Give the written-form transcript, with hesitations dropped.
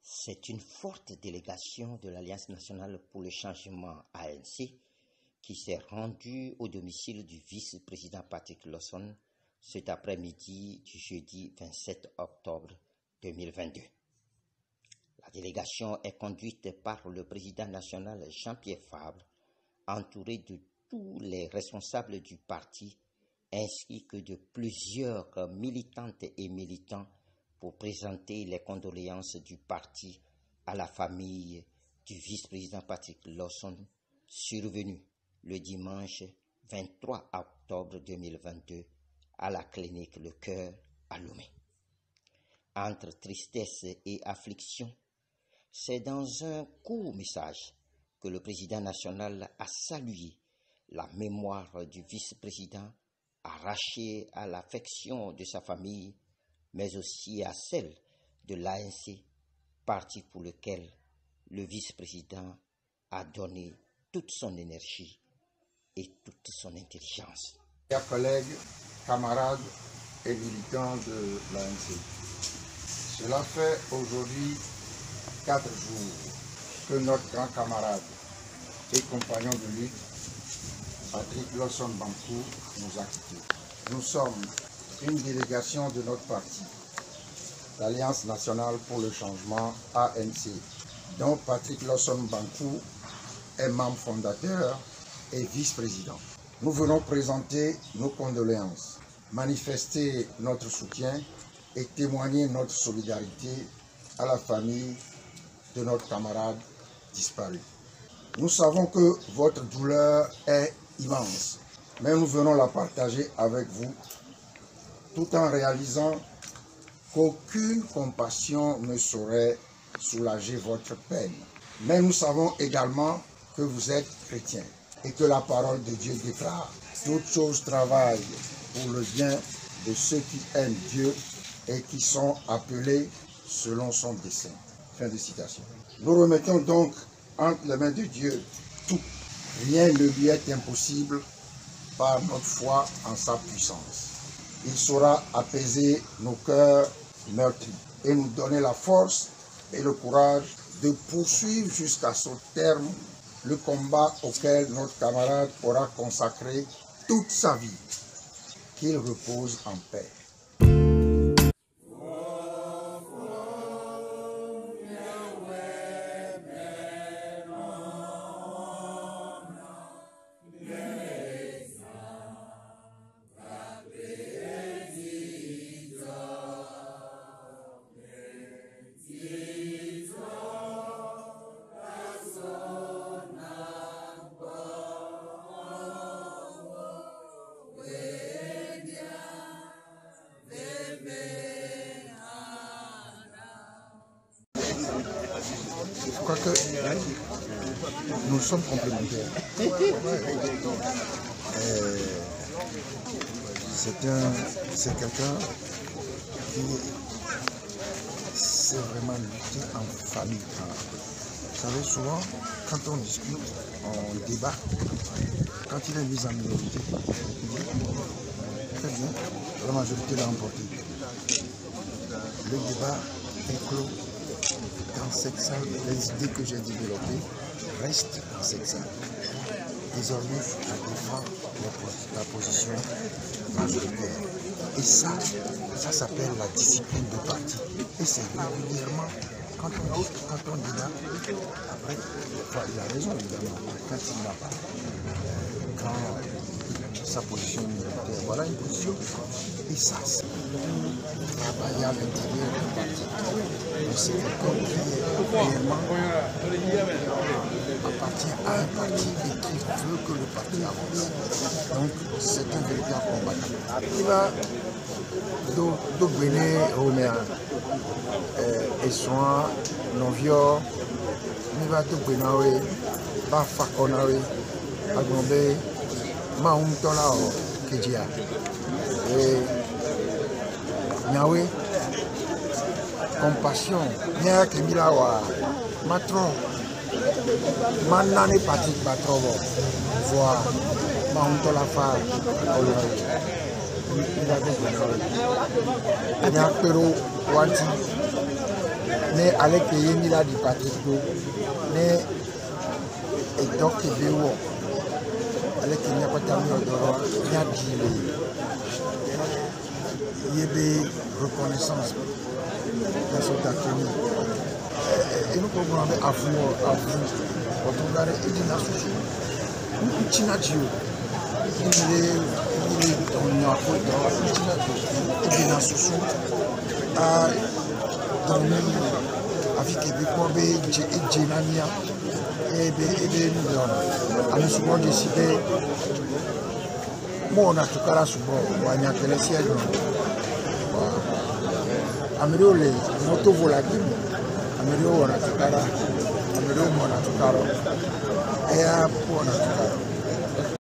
C'est une forte délégation de l'Alliance nationale pour le changement ANC qui s'est rendue au domicile du vice-président Patrick Lawson cet après-midi du jeudi 27 octobre 2022. La délégation est conduite par le président national Jean-Pierre Fabre, entouré de tous les responsables du parti ainsi que de plusieurs militantes et militants pour présenter les condoléances du parti à la famille du vice-président Patrick Lawson, survenu le dimanche 23 octobre 2022 à la clinique Le Cœur à Lomé. Entre tristesse et affliction, c'est dans un court message que le président national a salué la mémoire du vice-président arraché à l'affection de sa famille, mais aussi à celle de l'ANC, parti pour lequel le vice-président a donné toute son énergie et toute son intelligence. Chers collègues, camarades et militants de l'ANC, cela fait aujourd'hui 4 jours que notre grand camarade et compagnon de lutte, Patrick Lawson Bankou, nous a quittés. Nous sommes une délégation de notre parti, l'Alliance nationale pour le changement ANC, dont Patrick Lawson Bankou est membre fondateur et vice-président. Nous venons présenter nos condoléances, manifester notre soutien et témoigner notre solidarité à la famille de notre camarade disparu. Nous savons que votre douleur est immense, mais nous venons la partager avec vous tout en réalisant qu'aucune compassion ne saurait soulager votre peine. Mais nous savons également que vous êtes chrétiens et que la parole de Dieu déclare « Toutes choses travaillent pour le bien de ceux qui aiment Dieu et qui sont appelés selon son dessein. » Fin de citation. Nous remettons donc entre les mains de Dieu tout. Rien ne lui est impossible par notre foi en sa puissance. Il saura apaiser nos cœurs meurtris et nous donner la force et le courage de poursuivre jusqu'à son terme le combat auquel notre camarade aura consacré toute sa vie. Qu'il repose en paix. Je crois que nous sommes complémentaires. C'est quelqu'un qui sait vraiment lutter en famille. Vous savez, souvent, quand on discute, on débat, quand il est mis en minorité, il dit très bien, la majorité l'a emporté. Le débat est clos. Dans cette salle, les idées que j'ai développées restent dans cette salle. Désormais, je défends la position majoritaire. Et ça s'appelle la discipline de parti. Et c'est régulièrement, quand on débat, après, il a raison évidemment, quand il n'a pas, quand sa position minoritaire, voilà une position. Et ça, c'est travailler à l'intérieur du parti. C'est quelqu'un qui réellement appartient à un parti et qui veut que le parti avance. Donc c'est un véritable combattant. Il va dobiner Roméa et soin Novio, il va dobiner Bafakonawe, Agombe, Maumtolao, Kejia. Et Niawe, compassion, Nia Kemilawa, Matron, Manane Patrick Batrovo, Voix, Maumtolafa, il a dit Nia Pero Wanti, ne ale ke ye mi la di Patrick do ne edo ke be wo ale ke nya pata mi odoro nya di le ye be reconnaissance dans cette activité et nous pouvons avoir à vous retrouver et dire la sous une china dio il est on a fait dans china dio et bien sous à dormir avec des combes et genania et nous donnons à nous souvent décider moi on a tout cas là souvent on a que les sièges Amerio le moto volatile Amerio wana tukara Amerio mwana tukaro ea pona tukaro